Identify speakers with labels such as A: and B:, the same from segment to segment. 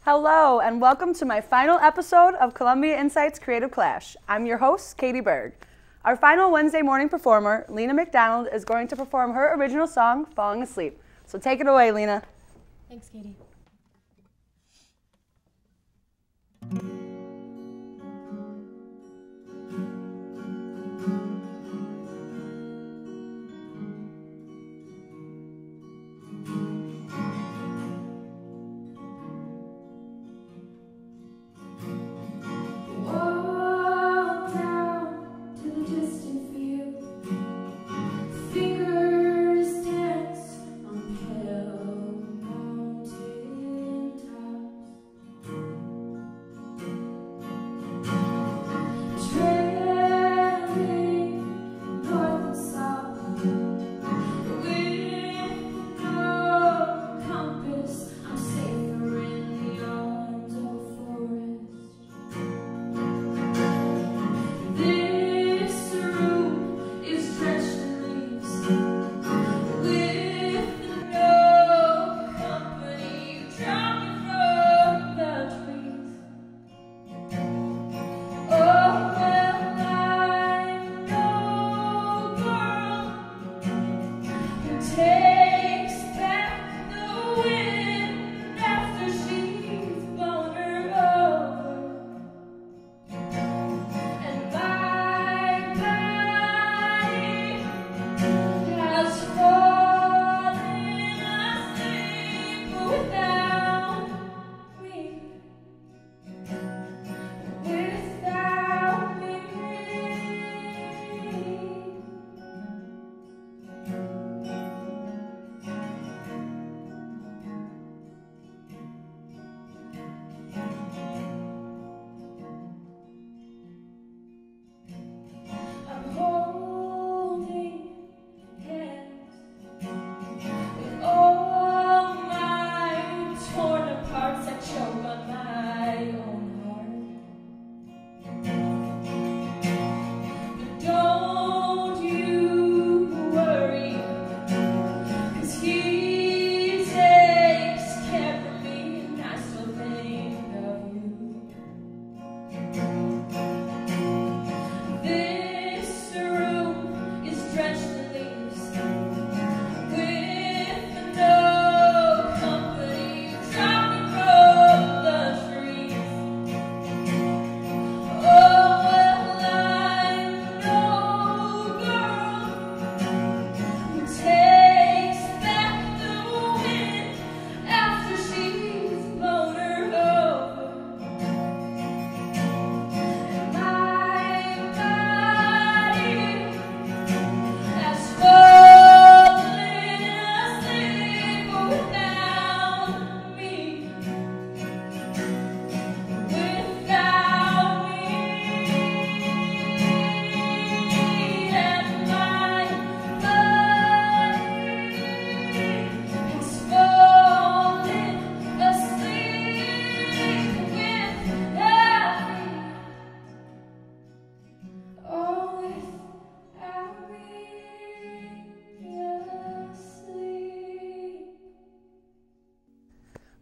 A: Hello, and welcome to my final episode of Columbia Insights Creative Clash. I'm your host, Katie Berg. Our final Wednesday morning performer, Lena MacDonald, is going to perform her original song, Falling Asleep. So take it away, Lena.
B: Thanks, Katie.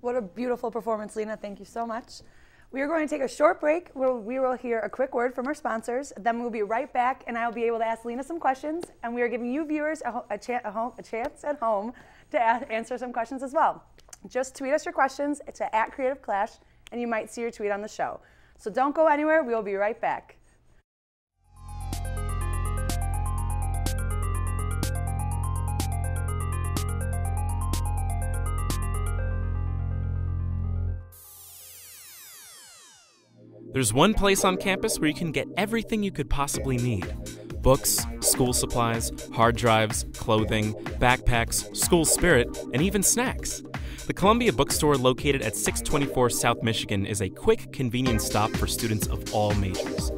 A: What a beautiful performance, Lena. Thank you so much. We are going to take a short break where we will hear a quick word from our sponsors. Then we'll be right back, and I'll be able to ask Lena some questions. And we are giving you viewers a chance at home to answer some questions as well. Just tweet us your questions to @CreativeClash, and you might see your tweet on the show. So don't go anywhere. We will be right back.
C: There's one place on campus where you can get everything you could possibly need. Books, school supplies, hard drives, clothing, backpacks, school spirit, and even snacks. The Columbia Bookstore, located at 624 South Michigan, is a quick, convenient stop for students of all majors.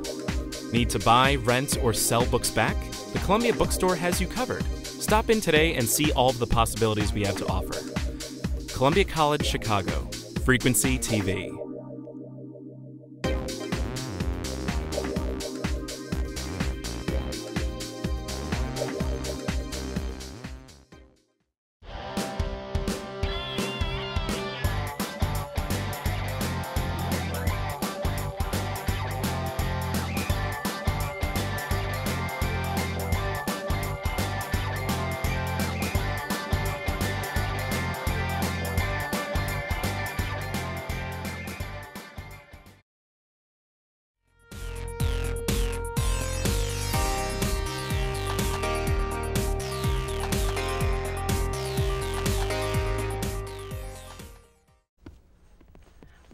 C: Need to buy, rent, or sell books back? The Columbia Bookstore has you covered. Stop in today and see all of the possibilities we have to offer. Columbia College, Chicago. Frequency TV.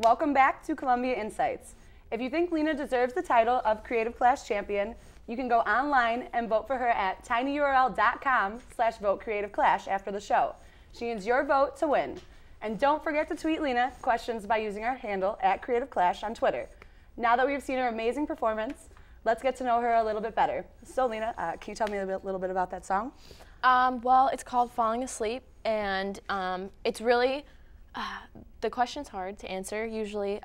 A: Welcome back to Columbia Insights. If you think Lena deserves the title of Creative Clash Champion, you can go online and vote for her at tinyurl.com/vote creativeclash after the show. She needs your vote to win. And don't forget to tweet Lena questions by using our handle @CreativeClash on Twitter. Now that we've seen her amazing performance, let's get to know her a little bit better. So Lena, can you tell me a little bit about that song?
B: Well, it's called Falling Asleep, and it's really, the question's hard to answer usually,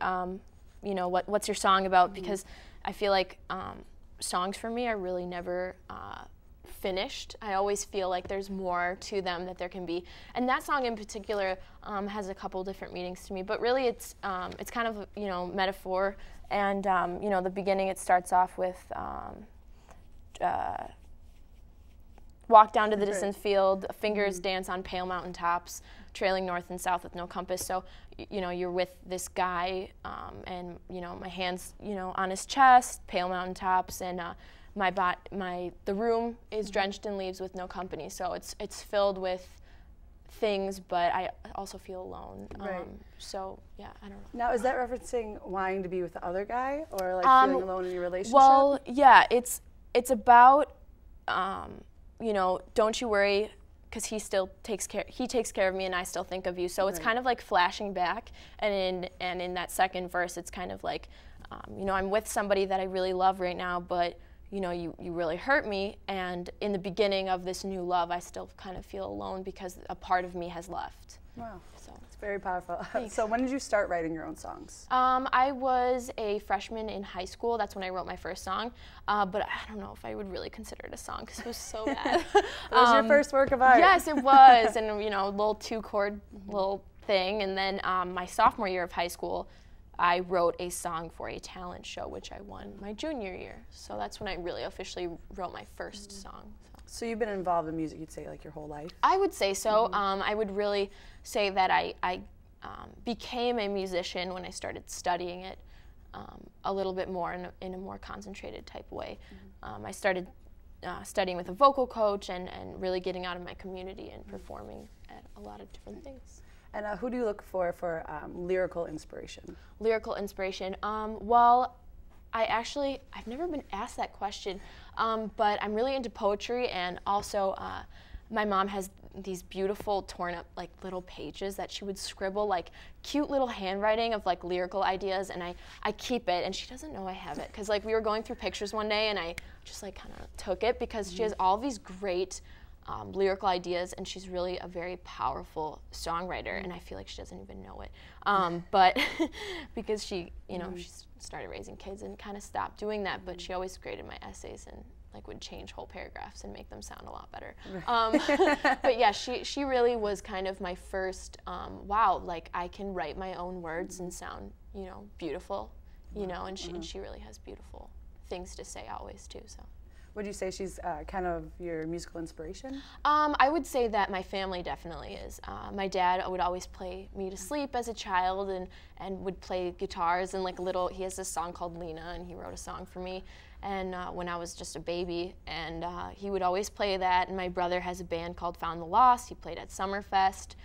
B: you know, what's your song about, because I feel like songs for me are really never finished. I always feel like there's more to them that there can be, and that song in particular has a couple different meanings to me, but really it's kind of, you know, metaphor, and you know, the beginning, it starts off with walk down to the distant field, fingers dance on pale mountain tops, trailing north and south with no compass. So, you know, you're with this guy, and, you know, my hands, you know, on his chest, pale mountain tops, and the room is drenched in leaves with no company. So it's filled with things, but I also feel alone.
A: Right.
B: So yeah, I don't know.
A: Now, is that referencing wanting to be with the other guy, or like feeling alone in your relationship?
B: Well, yeah, it's about, you know, don't you worry, because he takes care of me, and I still think of you. So it's kind of like flashing back, and in that second verse, it's kind of like, you know, I'm with somebody that I really love right now, but you know, you really hurt me, and in the beginning of this new love, I still kind of feel alone because a part of me has left.
A: Wow,
B: so
A: it's very powerful.
B: Thanks.
A: So when did you start writing your own songs?
B: I was a freshman in high school. That's when I wrote my first song, but I don't know if I would really consider it a song because it was so bad.
A: It was your first work of art.
B: Yes, it was, and you know, a little 2-chord little thing, and then my sophomore year of high school, I wrote a song for a talent show, which I won my junior year. So that's when I really officially wrote my first song.
A: So you've been involved in music, you'd say, like your whole life?
B: I would say so. I would really say that I became a musician when I started studying it a little bit more in a more concentrated type of way. I started studying with a vocal coach and really getting out of my community and performing at a lot of different things.
A: And who do you look for lyrical inspiration?
B: Lyrical inspiration. Well, I've never been asked that question, but I'm really into poetry, and also my mom has these beautiful torn up like little pages that she would scribble like cute little handwriting of like lyrical ideas, and I keep it, and she doesn't know I have it because like we were going through pictures one day and I just like kind of took it because she has all these great lyrical ideas, and she's really a very powerful songwriter, and I feel like she doesn't even know it. But because she, you know, she started raising kids and kind of stopped doing that, but she always graded my essays and like would change whole paragraphs and make them sound a lot better. But yeah, she really was kind of my first, wow, like I can write my own words and sound, you know, beautiful, you know, and she really has beautiful things to say always too, so.
A: Would you say she's kind of your musical inspiration?
B: I would say that my family definitely is. My dad would always play me to sleep as a child and would play guitars and like he has this song called Lena, and he wrote a song for me and when I was just a baby, and he would always play that. And my brother has a band called Found the Lost. He played at Summerfest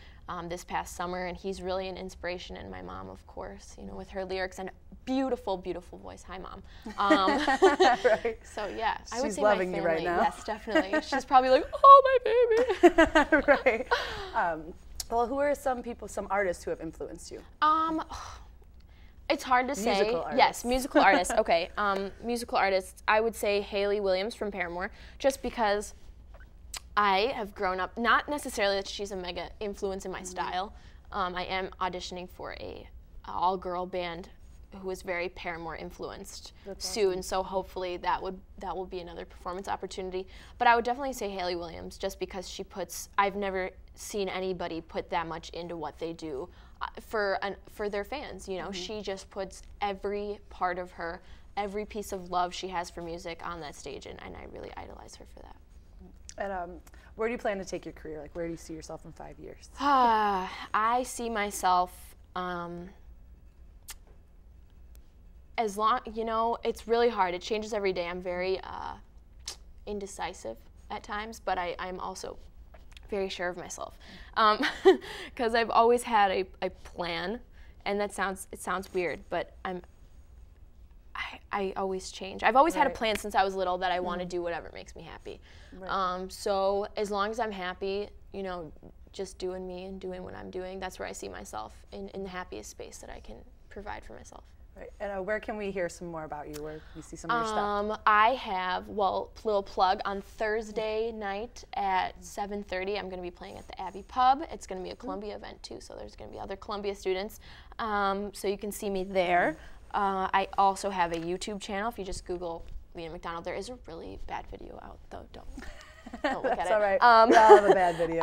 B: this past summer, and he's really an inspiration. And my mom, of course, you know, with her lyrics and beautiful, beautiful voice. Hi, Mom.
A: Right.
B: So yeah, I would
A: She's
B: say
A: loving
B: my
A: you
B: family.
A: right now.
B: Yes, definitely. She's probably like, oh, my baby.
A: Right. Well, who are some artists who have influenced you?
B: It's hard to say.
A: Musical artists.
B: Yes, musical artists. Okay, musical artists. I would say Hayley Williams from Paramore, just because I have grown up, not necessarily that she's a mega influence in my style. I am auditioning for a all-girl band who is very Paramore influenced soon, awesome. So hopefully that will be another performance opportunity. But I would definitely say Hayley Williams, just because I've never seen anybody put that much into what they do for their fans. You know, she just puts every part of her, every piece of love she has for music on that stage, and I really idolize her for that.
A: And where do you plan to take your career? Like, where do you see yourself in 5 years?
B: I see myself, as long, you know, it's really hard. It changes every day. I'm very indecisive at times, but I'm also very sure of myself, because I've always had a plan, And it sounds weird, but I always change. I've always had a plan since I was little that I want to do whatever makes me happy. Right. So as long as I'm happy, you know, just doing me and doing what I'm doing, that's where I see myself in the happiest space that I can provide for myself.
A: Right. And where can we hear some more about you? Where can we see some of your stuff?
B: I have, little plug, on Thursday night at 7:30, I'm going to be playing at the Abbey Pub. It's going to be a Columbia event too, so there's going to be other Columbia students. So you can see me there. I also have a YouTube channel. If you just Google Lena MacDonald, there is a really bad video out, though. Don't look at it.
A: That's all right. We all have a bad video.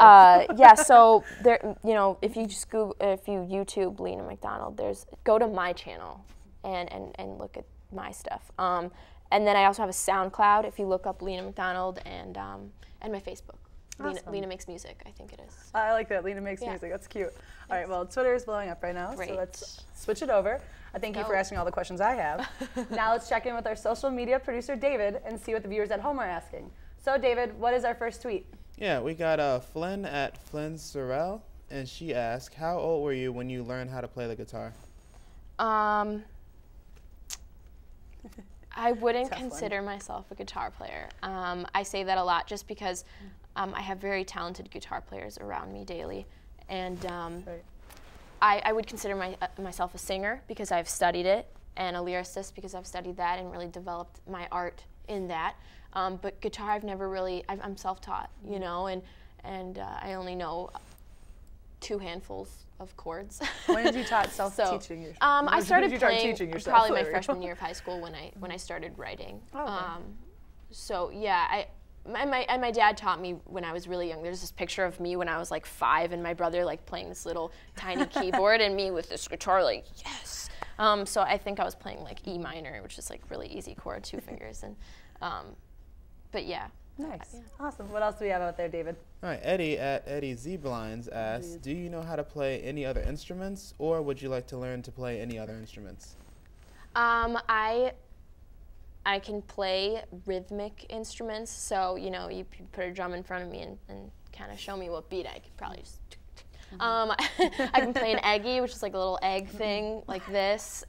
B: Yeah. So there, you know, if you YouTube Lena MacDonald, go to my channel and look at my stuff. And then I also have a SoundCloud. If you look up Lena MacDonald and my Facebook.
A: Awesome.
B: Lena Makes Music, I think it is.
A: I like that. Lena Makes Music. That's cute. All right. Well, Twitter is blowing up right now, so let's switch it over. I thank you for asking all the questions I have. Now let's check in with our social media producer, David, and see what the viewers at home are asking. So, David, what is our first tweet?
D: Yeah, we got Flynn at Flynn Sorrell, and she asked, how old were you when you learned how to play the guitar?
B: I wouldn't consider myself a guitar player. I say that a lot just because I have very talented guitar players around me daily, and I would consider myself a singer because I've studied it, and a lyricist because I've studied that and really developed my art in that. But guitar, I've never really, I'm self-taught, you know, and I only know 2 handfuls of chords.
A: When did you start self-teaching yourself?
B: I started playing probably my
A: Sorry.
B: freshman year of high school when I started writing.
A: Okay.
B: So yeah, my dad taught me when I was really young. There's this picture of me when I was like 5 and my brother like playing this little tiny keyboard and me with this guitar like, yes. So I think I was playing like E minor, which is like really easy chord, 2 fingers. And but yeah.
A: Nice.
B: Yeah.
A: Awesome. What else do we have out there, David?
D: All right, Eddie at Eddie Z Blinds asks, do you know how to play any other instruments, or would you like to learn to play any other instruments?
B: I can play rhythmic instruments, so you know, you put a drum in front of me and kind of show me what beat, I could probably just. I can play an eggy, which is like a little egg thing like this.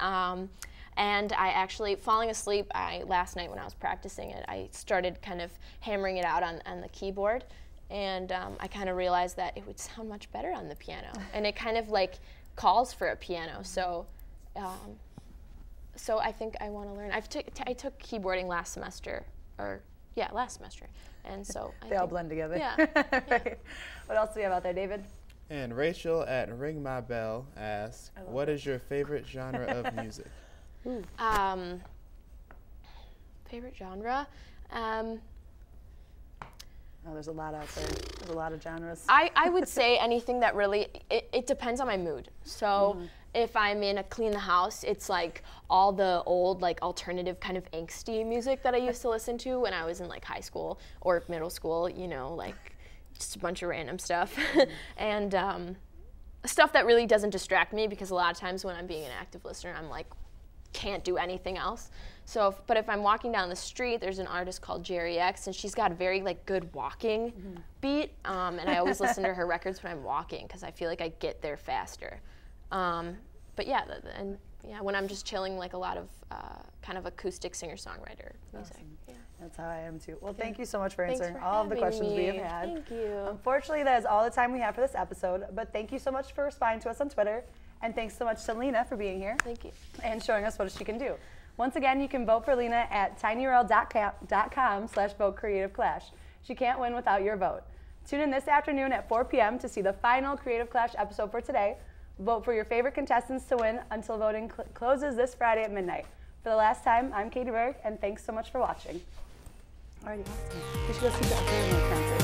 B: And I actually, falling asleep, last night when I was practicing it, I started kind of hammering it out on the keyboard, and I kind of realized that it would sound much better on the piano, and it kind of like calls for a piano. So, so I think I want to learn. I took keyboarding last semester, and so
A: they all blend together.
B: Yeah.
A: Right. What else do we have out there, David?
D: And Rachel at Ring My Bell asks, what is your favorite genre of music?
B: Favorite genre?
A: Oh, there's a lot out there. There's a lot of genres.
B: I would say anything that really, it depends on my mood. So if I'm in a clean the house, it's like all the old like alternative kind of angsty music that I used to listen to when I was in like high school or middle school, you know, like just a bunch of random stuff. And stuff that really doesn't distract me, because a lot of times when I'm being an active listener, I'm like, can't do anything else. So, but if I'm walking down the street, there's an artist called Jerry X, and she's got a very like good walking beat, and I always listen to her records when I'm walking because I feel like I get there faster. But yeah, when I'm just chilling, like a lot of kind of acoustic singer-songwriter music.
A: Awesome. Yeah. That's how I am too. Well, thank you so much for answering
B: for
A: all of the questions
B: me.
A: we have had.
B: Thank you.
A: Unfortunately, that is all the time we have for this episode, but thank you so much for responding to us on Twitter. And thanks so much to Lena for being here.
B: Thank you.
A: And showing us what she can do. Once again, you can vote for Lena at tinyurl.com/vote creative-clash. She can't win without your vote. Tune in this afternoon at 4 p.m. to see the final Creative Clash episode for today. Vote for your favorite contestants to win until voting closes this Friday at midnight. For the last time, I'm Katie Berg, and thanks so much for watching. Alrighty, awesome. We should go see the concert.